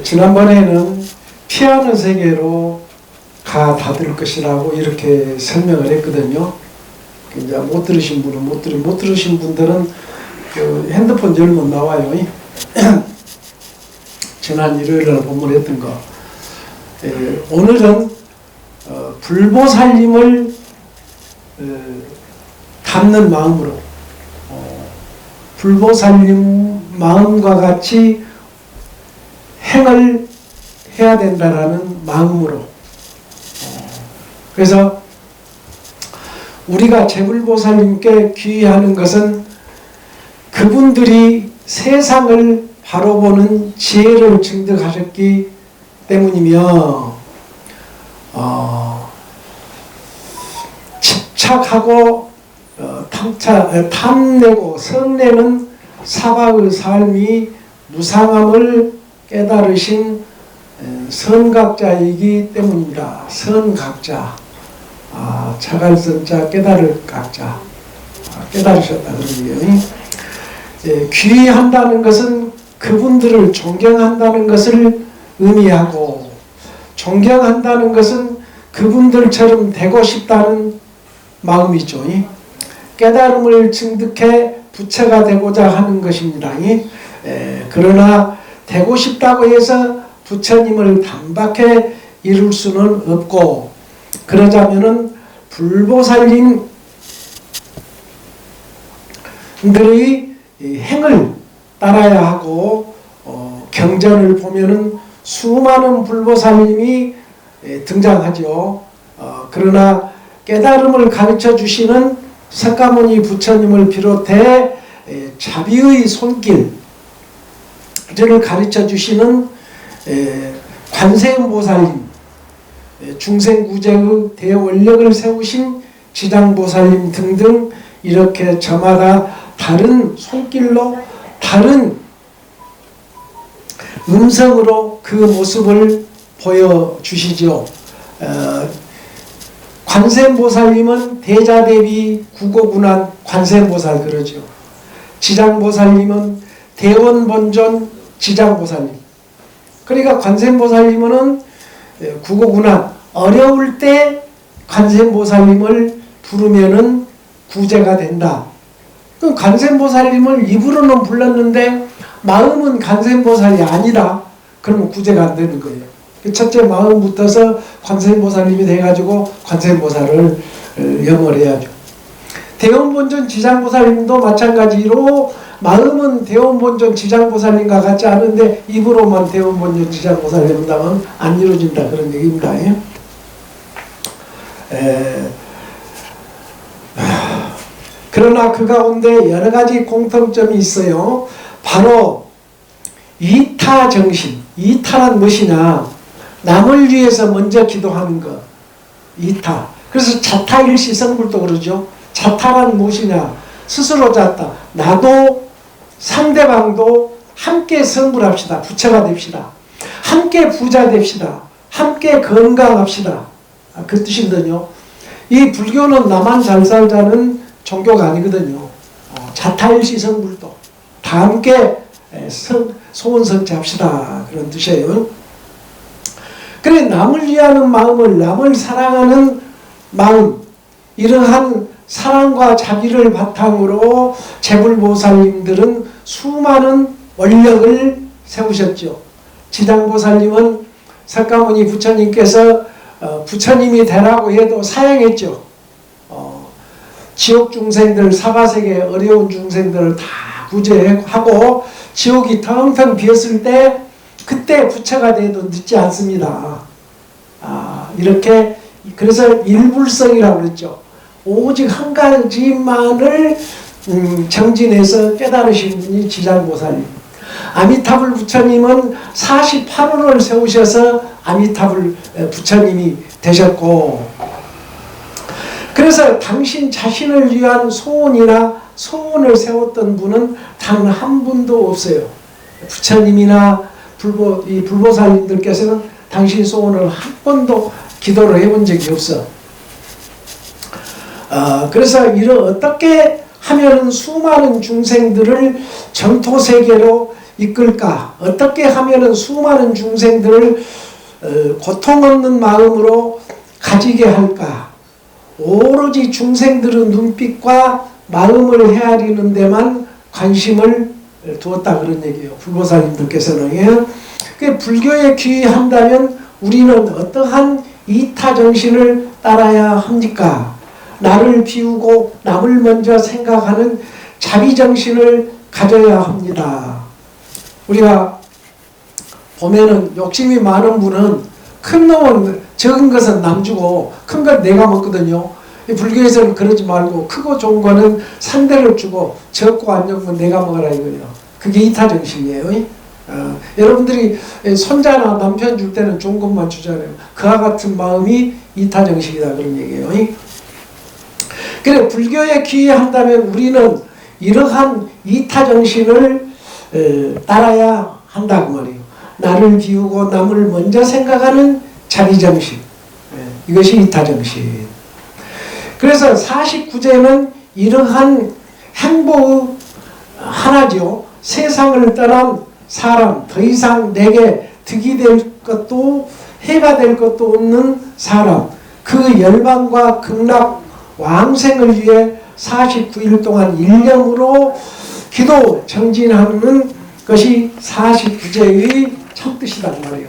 지난번에는 피하는 세계로 가 닫을 것이라고 이렇게 설명을 했거든요. 이제 못 들으신 분은 못 들으신 분들은 그 핸드폰 열면 나와요. 지난 일요일날 본문했던 거. 오늘은 불보살님을 닮는 마음으로 불보살님 마음과 같이 행을 해야 된다라는 마음으로 그래서 우리가 제불보살님께 귀의하는 것은 그분들이 세상을 바로 보는 지혜를 증득하셨기 때문이며 집착하고 탐내고 성내는 사바의 삶이 무상함을 깨달으신 선각자이기 때문입니다. 선각자, 자갈선자 깨달을 각자, 깨달으셨다 그러고요. 귀의한다는 것은 그분들을 존경한다는 것을 의미하고, 존경한다는 것은 그분들처럼 되고 싶다는 마음이죠. 깨달음을 증득해 부처가 되고자 하는 것입니다. 그러나 되고 싶다고 해서 부처님을 단박에 이룰 수는 없고, 그러자면은 불보살님들의 행을 따라야 하고, 경전을 보면은 수많은 불보살님이 등장하죠. 그러나 깨달음을 가르쳐 주시는 석가모니 부처님을 비롯해 자비의 손길을 가르쳐 주시는 관세음보살님, 중생구제의 대원력을 세우신 지장보살님 등등 이렇게 저마다 다른 손길로 다른 음성으로 그 모습을 보여주시죠. 관세음보살님은 대자대비 구고군한 관세음보살 그러죠. 지장보살님은 대원본존 지장보살님. 그러니까 관세음보살님은 구고군한 어려울 때 관세음보살님을 부르면은 구제가 된다. 그 관세음보살님을 입으로는 불렀는데 마음은 관세음보살이 아니라 그러면 구제가 안 되는 거예요. 첫째 마음부터서 관세음보살님이 돼가지고 관세음보살을 염을 해야죠. 대원본존 지장보살님도 마찬가지로 마음은 대원본존 지장보살님과 같지 않은데 입으로만 대원본존 지장보살님 한다면 안 이루어진다 그런 얘기입니다. 그러나 그 가운데 여러 가지 공통점이 있어요. 바로 이타정신. 이타란 무엇이냐? 남을 위해서 먼저 기도하는 것. 이타. 그래서 자타일시성불도 그러죠. 자타란 무엇이냐? 스스로 자타. 나도 상대방도 함께 성불합시다. 부처가 됩시다. 함께 부자 됩시다. 함께 건강합시다. 그 뜻이거든요. 이 불교는 나만 잘 살자는 종교가 아니거든요. 자타일시성불도. 다 함께 소원성취합시다. 그런 뜻이에요. 그래 남을 위하는 마음을, 남을 사랑하는 마음, 이러한 사랑과 자비를 바탕으로 제불보살님들은 수많은 원력을 세우셨죠. 지장보살님은 석가모니 부처님께서 부처님이 되라고 해도 사양했죠. 지옥 중생들, 사바세계 어려운 중생들을 다 구제하고 지옥이 텅텅 비었을 때 그때 부처가 돼도 늦지 않습니다. 이렇게 그래서 일불성이라고 그랬죠. 오직 한 가지만을 정진해서 깨달으신 분이 지장보살님. 아미타불 부처님은 48호를 세우셔서 아미타불 부처님이 되셨고, 그래서 당신 자신을 위한 소원이나 소원을 세웠던 분은 단 한 분도 없어요. 부처님이나 불보살님들께서는 당신 소원을 한 번도 기도를 해본 적이 없어. 그래서 어떻게 하면은 수많은 중생들을 정토세계로 이끌까? 어떻게 하면은 수많은 중생들을 고통 없는 마음으로 가지게 할까? 오로지 중생들의 눈빛과 마음을 헤아리는 데만 관심을 두었다 그런 얘기예요. 불보살님들께서는. 불교에 귀의한다면 우리는 어떠한 이타정신을 따라야 합니까? 나를 비우고 남을 먼저 생각하는 자비정신을 가져야 합니다. 우리가 보면은 욕심이 많은 분은 큰 놈은 적은 것은 남 주고 큰 건 내가 먹거든요. 불교에서는 그러지 말고 크고 좋은 거는 상대를 주고 적고 안 적은 건 내가 먹어라 이거예요. 그게 이타정신이에요. 여러분들이 손자나 남편 줄 때는 좋은 것만 주잖아요. 그와 같은 마음이 이타정신이다 그런 얘기예요. 그래 불교에 귀의한다면 우리는 이러한 이타정신을 따라야 한다고 말이에요. 나를 비우고 남을 먼저 생각하는 자비정신, 이것이 이타정신. 그래서 49제는 이러한 행보의 하나죠. 세상을 떠난 사람, 더 이상 내게 득이 될 것도 해가 될 것도 없는 사람, 그 열반과 극락 왕생을 위해 49일 동안 일념으로 기도 정진하는 것이 49제의 참뜻이란 말이에요.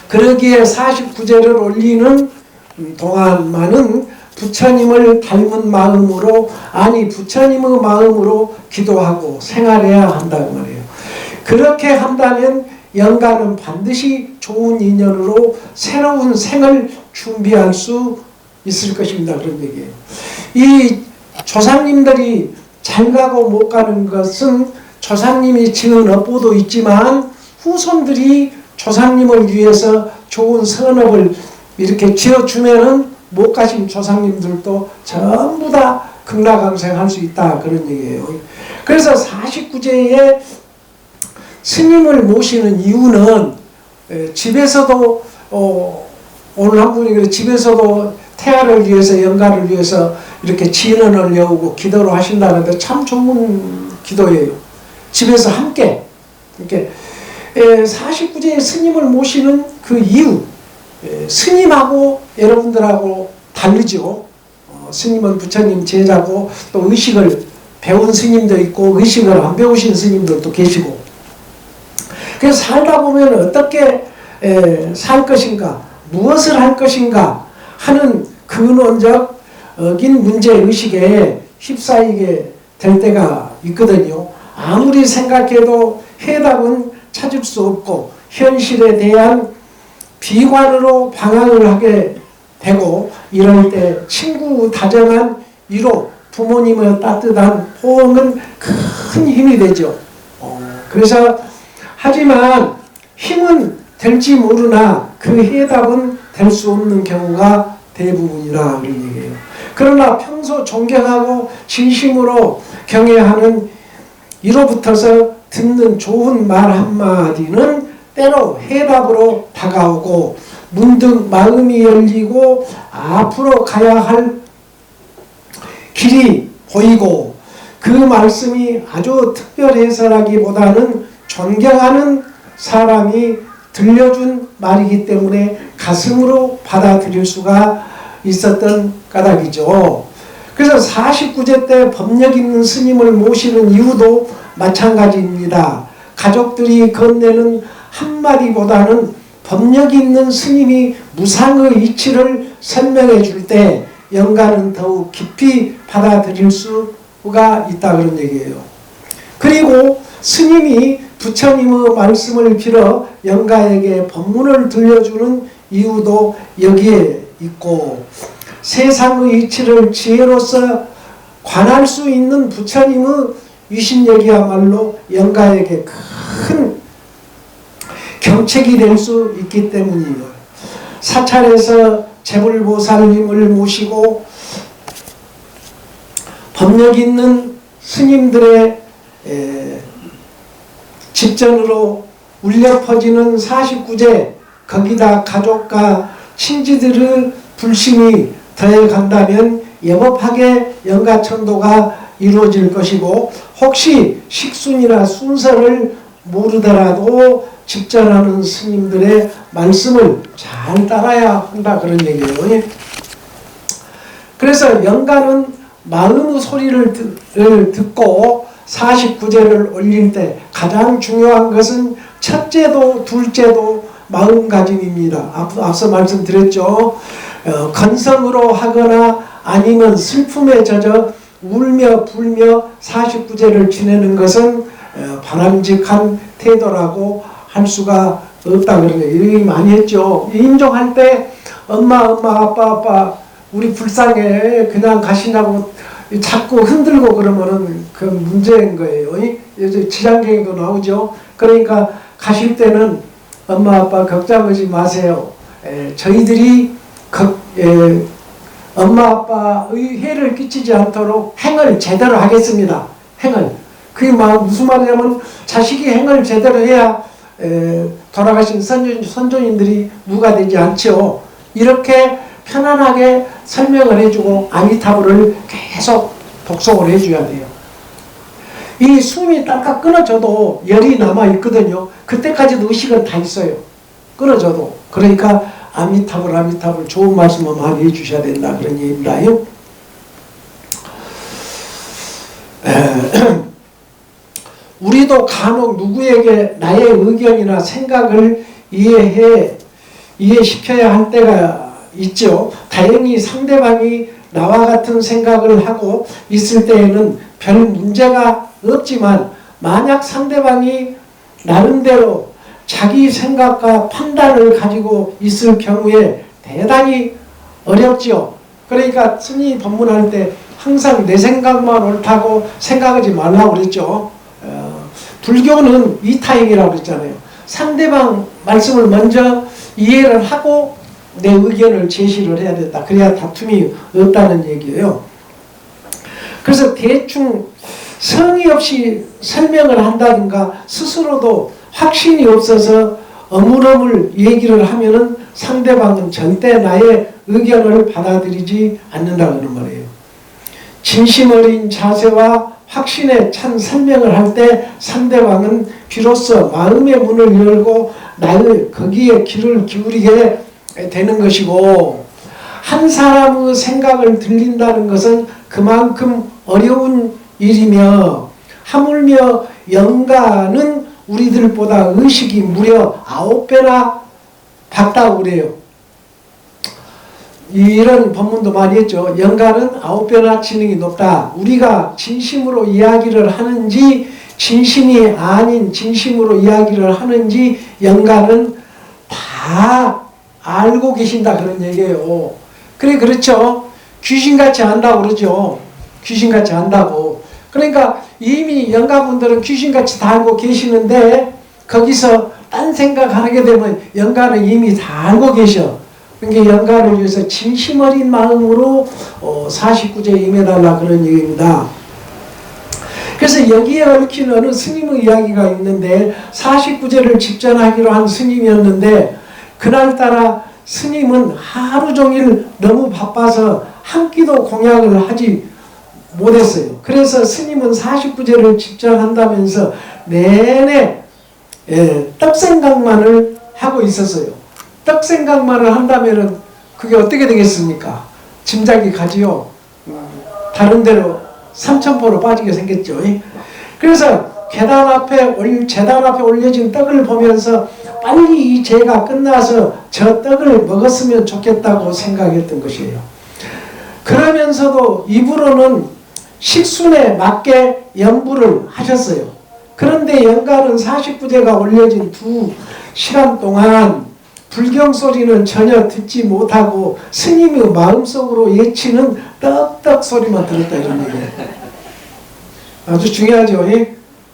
그러기에 49제를 올리는 동안만은 부처님을 닮은 마음으로, 아니 부처님의 마음으로 기도하고 생활해야 한다고 말이에요. 그렇게 한다면 영가는 반드시 좋은 인연으로 새로운 생을 준비할 수 있을 것입니다. 그런 얘기예요. 이 조상님들이 잘 가고 못 가는 것은 조상님이 지은 업보도 있지만 후손들이 조상님을 위해서 좋은 선업을 이렇게 지어주면은 못 가신 조상님들도 전부 다 극락왕생할 수 있다 그런 얘기예요. 그래서 49제에 스님을 모시는 이유는 집에서도 오늘 한 분이 그래 집에서도 태아를 위해서 영가를 위해서 이렇게 진언을 여우고 기도를 하신다는데 참 좋은 기도예요. 집에서 함께 이렇게 49제의 스님을 모시는 그 이유, 스님하고 여러분들하고 다르죠. 스님은 부처님 제자고 또 의식을 배운 스님도 있고 의식을 안 배우신 스님들도 계시고, 그래서 살다 보면 어떻게 살 것인가, 무엇을 할 것인가 하는 근원적 어긴 문제의식에 휩싸이게 될 때가 있거든요. 아무리 생각해도 해답은 찾을 수 없고 현실에 대한 비관으로 방황을 하게 되고, 이럴 때 친구 다정한 위로, 부모님의 따뜻한 포옹은 큰 힘이 되죠. 그래서 하지만 힘은 될지 모르나 그 해답은 될 수 없는 경우가 대부분이라 그런 얘기예요. 그러나 평소 존경하고 진심으로 경애하는 이로부터서 듣는 좋은 말 한마디는 때로 해답으로 다가오고 문득 마음이 열리고 앞으로 가야 할 길이 보이고, 그 말씀이 아주 특별해서라기보다는 존경하는 사람이 들려준 말이기 때문에 가슴으로 받아들일 수가 있었던 까닭이죠. 그래서 49제 때 법력 있는 스님을 모시는 이유도 마찬가지입니다. 가족들이 건네는 한마디보다는 법력 있는 스님이 무상의 이치를 설명해 줄 때 영가는 더욱 깊이 받아들일 수가 있다 그런 얘기예요. 그리고 스님이 부처님의 말씀을 빌어 영가에게 법문을 들려주는 이유도 여기에 있고, 세상의 이치를 지혜로서 관할 수 있는 부처님의 위신력이야말로 영가에게 큰 경책이 될 수 있기 때문이에요. 사찰에서 재불보살님을 모시고 법력 있는 스님들의 집전으로 울려 퍼지는 49제, 거기다 가족과 친지들의 불심이 더해간다면 영업하게 영가천도가 이루어질 것이고, 혹시 식순이나 순서를 모르더라도 집전하는 스님들의 말씀을 잘 따라야 한다, 그런 얘기예요. 그래서 영가는 마음의 소리를 듣고 49제를 올릴 때 가장 중요한 것은 첫째도 둘째도 마음가짐입니다. 앞서 말씀드렸죠. 건성으로 하거나 아니면 슬픔에 젖어 울며 불며 49제를 지내는 것은 바람직한 태도라고 할 수가 없다, 그런 거예요. 이렇게 많이 했죠. 임종할 때 엄마 아빠 우리 불쌍해 그냥 가시냐고 자꾸 흔들고 그러면은 그 문제인 거예요. 이제 지장경에도 나오죠. 그러니까 가실 때는 엄마 아빠 걱정하지 마세요. 저희들이 엄마 아빠의 해를 끼치지 않도록 행을 제대로 하겠습니다. 행을. 그게 무슨 말이냐면 자식이 행을 제대로 해야 돌아가신 선조님들이 누가 되지 않죠. 이렇게 편안하게 설명을 해주고 아미타불을 계속 독송을 해줘야 돼요. 이 숨이 딸깍 끊어져도 열이 남아있거든요. 그때까지도 의식은 다 있어요. 끊어져도. 그러니까 아미타불 좋은 말씀을 많이 해주셔야 된다, 그런 얘기입니다. 우리도 간혹 누구에게 나의 의견이나 생각을 이해시켜야 할 때가 있죠. 다행히 상대방이 나와 같은 생각을 하고 있을 때에는 별 문제가 없지만, 만약 상대방이 나름대로 자기 생각과 판단을 가지고 있을 경우에 대단히 어렵죠. 그러니까 스님이 법문할 때 항상 내 생각만 옳다고 생각하지 말라고 그랬죠. 불교는 이타임이라고 그랬잖아요. 상대방 말씀을 먼저 이해를 하고 내 의견을 제시를 해야 된다. 그래야 다툼이 없다는 얘기예요. 그래서 대충 성의 없이 설명을 한다든가 스스로도 확신이 없어서 어물어물 얘기를 하면은 상대방은 절대 나의 의견을 받아들이지 않는다는 말이에요. 진심 어린 자세와 확신에 찬 설명을 할 때 상대방은 비로소 마음의 문을 열고 나를 거기에 귀를 기울이게 되는 것이고, 한 사람의 생각을 들린다는 것은 그만큼 어려운 일이며, 하물며 영가는 우리들보다 의식이 무려 9배나 밝다고 그래요. 이런 법문도 많이 했죠. 영가는 9배나 지능이 높다. 우리가 진심으로 이야기를 하는지 진심이 아닌 진심으로 이야기를 하는지 영가는 다 알고 계신다, 그런 얘기예요. 그래, 그렇죠. 귀신같이 안다고 그러죠. 귀신같이 안다고. 그러니까 이미 영가분들은 귀신같이 다 알고 계시는데 거기서 딴 생각하게 되면 영가는 이미 다 알고 계셔. 그러니까 영가를 위해서 진심 어린 마음으로 49제 임해달라, 그런 얘기입니다. 그래서 여기에 얽힌 어느 스님의 이야기가 있는데, 49제를 집전하기로 한 스님이었는데 그날따라 스님은 하루 종일 너무 바빠서 한 끼도 공양을 하지 못했어요. 그래서 스님은 49제를 집전한다면서 내내 떡 생각만을 하고 있었어요. 떡 생각만을 한다면은 그게 어떻게 되겠습니까? 짐작이 가지요. 다른 데로 삼천포로 빠지게 생겼죠. 그래서 재단 앞에 올려진 떡을 보면서 빨리 이 제가 끝나서 저 떡을 먹었으면 좋겠다고 생각했던 것이에요. 그러면서도 입으로는 식순에 맞게 연부를 하셨어요. 그런데 영가는 49제가 올려진 2시간 동안 불경 소리는 전혀 듣지 못하고 스님의 마음속으로 예치는 떡떡 소리만 들었다, 이런 얘기예요. 아주 중요하죠.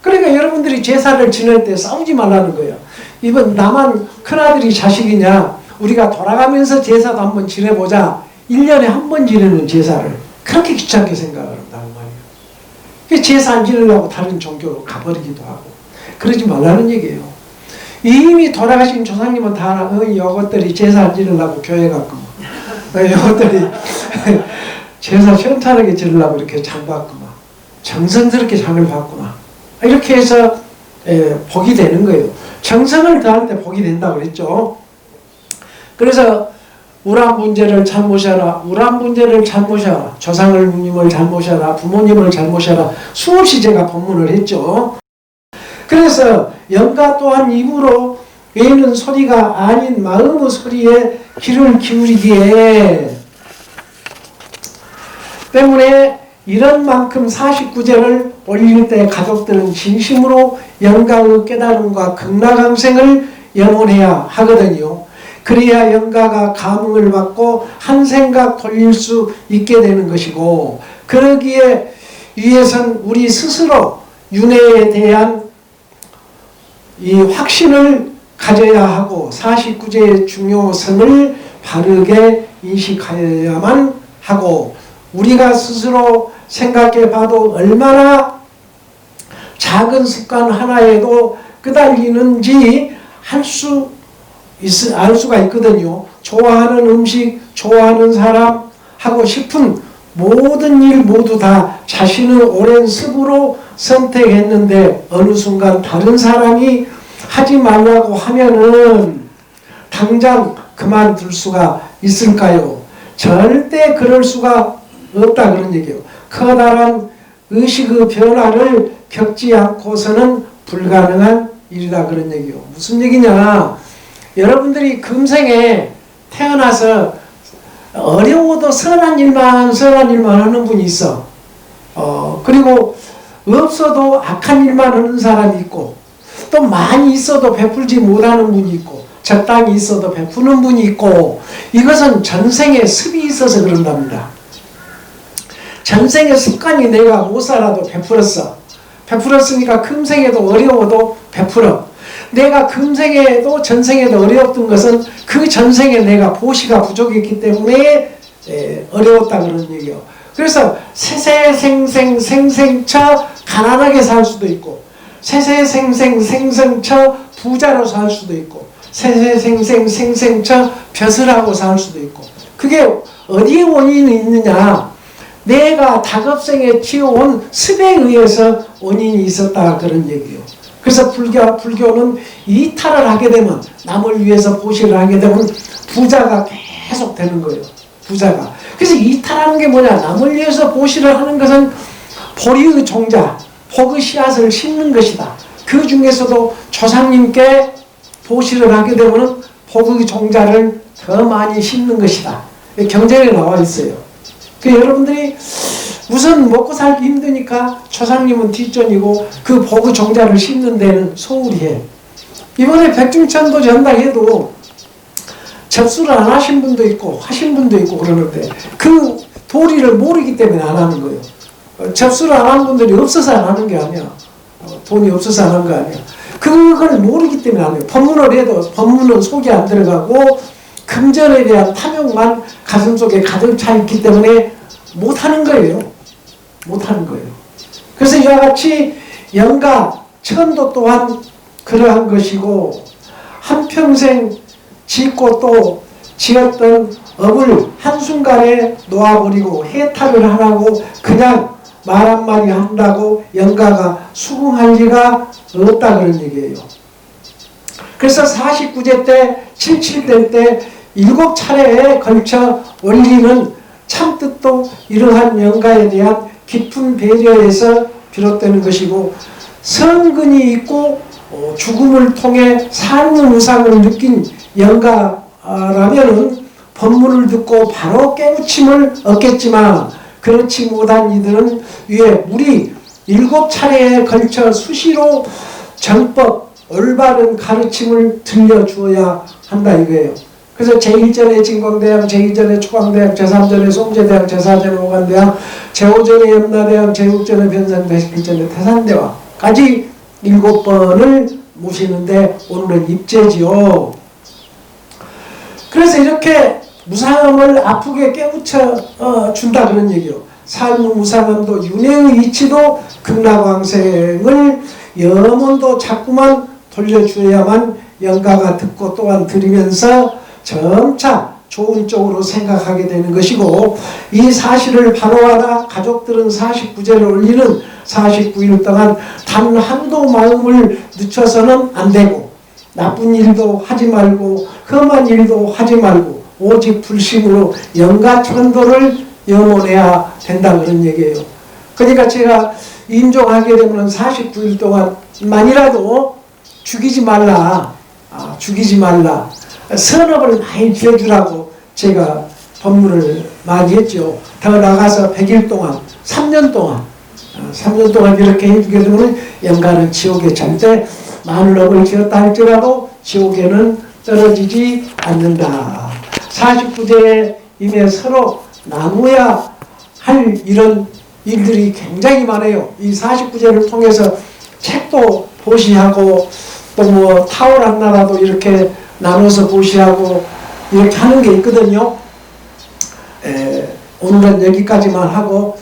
그러니까 여러분들이 제사를 지낼 때 싸우지 말라는 거예요. 이번 나만 큰아들이 자식이냐, 우리가 돌아가면서 제사도 한번 지내보자. 1년에 한 번 지내는 제사를 그렇게 귀찮게 생각을 한다는 말이에요. 제사 안 지내려고 다른 종교로 가버리기도 하고 그러지 말라는 얘기예요. 이미 돌아가신 조상님은 다 이것들이 제사 안 지내려고 교회 갔고, 이것들이 제사 시원찮게 지내려고 이렇게 장받고 막 정성스럽게 상을 받구나. 이렇게 해서 복이 되는 거예요. 정성을 더할 때 복이 된다고 그랬죠. 그래서 우란 문제를 잘 모셔라. 우란 문제를 잘 모셔라. 조상님을 잘 모셔라. 부모님을 잘 모셔라. 수없이 제가 법문을 했죠. 그래서 영가 또한 입으로 외는 소리가 아닌 마음의 소리에 귀를 기울이기에 때문에 이런 만큼 49제를 올릴 때 가족들은 진심으로 영가의 깨달음과 극락항생을 염원해야 하거든요. 그래야 영가가 감흥을 받고 한 생각 돌릴 수 있게 되는 것이고, 그러기에 위해선 우리 스스로 윤회에 대한 이 확신을 가져야 하고 49제의 중요성을 바르게 인식하여야만 하고, 우리가 스스로 생각해 봐도 얼마나 작은 습관 하나에도 끄달리는지 알 수가 있거든요. 좋아하는 음식, 좋아하는 사람, 하고 싶은 모든 일 모두 다 자신의 오랜 습으로 선택했는데 어느 순간 다른 사람이 하지 말라고 하면은 당장 그만둘 수가 있을까요? 절대 그럴 수가 없다 그런 얘기예요. 커다란 의식의 변화를 겪지 않고서는 불가능한 일이다 그런 얘기예요. 무슨 얘기냐? 여러분들이 금생에 태어나서 어려워도 선한 일만 하는 분이 있어. 그리고 없어도 악한 일만 하는 사람이 있고, 또 많이 있어도 베풀지 못하는 분이 있고, 적당히 있어도 베푸는 분이 있고, 이것은 전생에 습이 있어서 그런답니다. 전생의 습관이 내가 못 살아도 베풀었어. 베풀었으니까 금생에도 어려워도 베풀어. 내가 금생에도 전생에도 어려웠던 것은 그 전생에 내가 보시가 부족했기 때문에 어려웠다 그런 얘기예요. 그래서 세세생생생생처 가난하게 살 수도 있고, 세세생생생생처 부자로 살 수도 있고, 세세생생생생처 벼슬하고 살 수도 있고, 그게 어디에 원인이 있느냐? 내가 다급생에 튀어온 습에 의해서 원인이 있었다 그런 얘기예요. 그래서 불교는 이탈을 하게 되면, 남을 위해서 보시를 하게 되면 부자가 계속 되는 거예요. 부자가. 그래서 이탈하는 게 뭐냐? 남을 위해서 보시를 하는 것은 보리의 종자, 복의 씨앗을 심는 것이다. 그 중에서도 조상님께 보시를 하게 되면 복의 종자를 더 많이 심는 것이다. 경전에 나와 있어요. 여러분들이 우선 먹고 살기 힘드니까 조상님은 뒷전이고 그 복의 종자를 심는 데는 소홀히 해. 이번에 백중천도 전당해도 접수를 안 하신 분도 있고 하신 분도 있고 그러는데 그 도리를 모르기 때문에 안 하는 거예요. 접수를 안 하는 분들이 없어서 안 하는 게 아니야. 돈이 없어서 안 하는 거 아니야. 그걸 모르기 때문에 안 해요. 법문을 해도 법문은 속에 안 들어가고 금전에 대한 탐욕만 가슴속에 가득 차 있기 때문에 못하는 거예요. 못하는 거예요. 그래서 이와 같이 영가, 천도 또한 그러한 것이고, 한평생 짓고 또 지었던 업을 한순간에 놓아버리고 해탈을 하라고 그냥 말 한마디 한다고 영가가 수긍할 리가 없다 그런 얘기예요. 그래서 49제 때, 77대 때 7차례에 걸쳐 올리는 참뜻도 이러한 영가에 대한 깊은 배려에서 비롯되는 것이고, 성근이 있고 죽음을 통해 삶의 무상을 느낀 영가라면은 법문을 듣고 바로 깨우침을 얻겠지만, 그렇지 못한 이들은 위에 우리 7차례에 걸쳐 수시로 정법, 올바른 가르침을 들려주어야 한다 이거예요. 그래서 제1전에 진광대왕, 제2전에 초광대왕, 제3전에 송제대왕, 제4전에 오간대왕, 제5전에 염라대왕, 제6전에 변산대왕, 제7전에 태산대왕까지 7번을 모시는데 오늘은 입제지요. 그래서 이렇게 무상함을 아프게 깨우쳐 준다 그런 얘기요. 삶의 무상함도 윤회의 이치도 극락왕생을 염원도 자꾸만 돌려주어야만 영가가 듣고 또한 들으면서 점차 좋은 쪽으로 생각하게 되는 것이고, 이 사실을 바로알아 가족들은 49제를 올리는 49일 동안 단 한도 마음을 늦춰서는 안 되고, 나쁜 일도 하지 말고 험한 일도 하지 말고 오직 불심으로 영가 천도를 염원해야 된다, 그런 얘기예요. 그러니까 제가 임종하게 되면 49일 동안만이라도 죽이지 말라, 죽이지 말라, 선업을 많이 지어주라고 제가 법문을 많이 했죠. 더 나가서 100일 동안, 3년 동안 이렇게 해주게 되면 영가는 지옥에 절대 마늘업을 지었다 할지라도 지옥에는 떨어지지 않는다. 49제에 임해 서로 나누어야 할 이런 일들이 굉장히 많아요. 이 49제를 통해서 책도 보시하고 또 뭐 탁월한 나라도 이렇게 나눠서 보시하고 이렇게 하는 게 있거든요. 오늘은 여기까지만 하고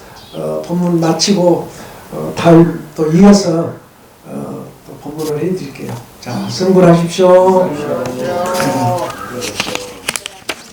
본문 마치고 다음 또 이어서 또 본문을 해드릴게요. 자, 승불하십시오.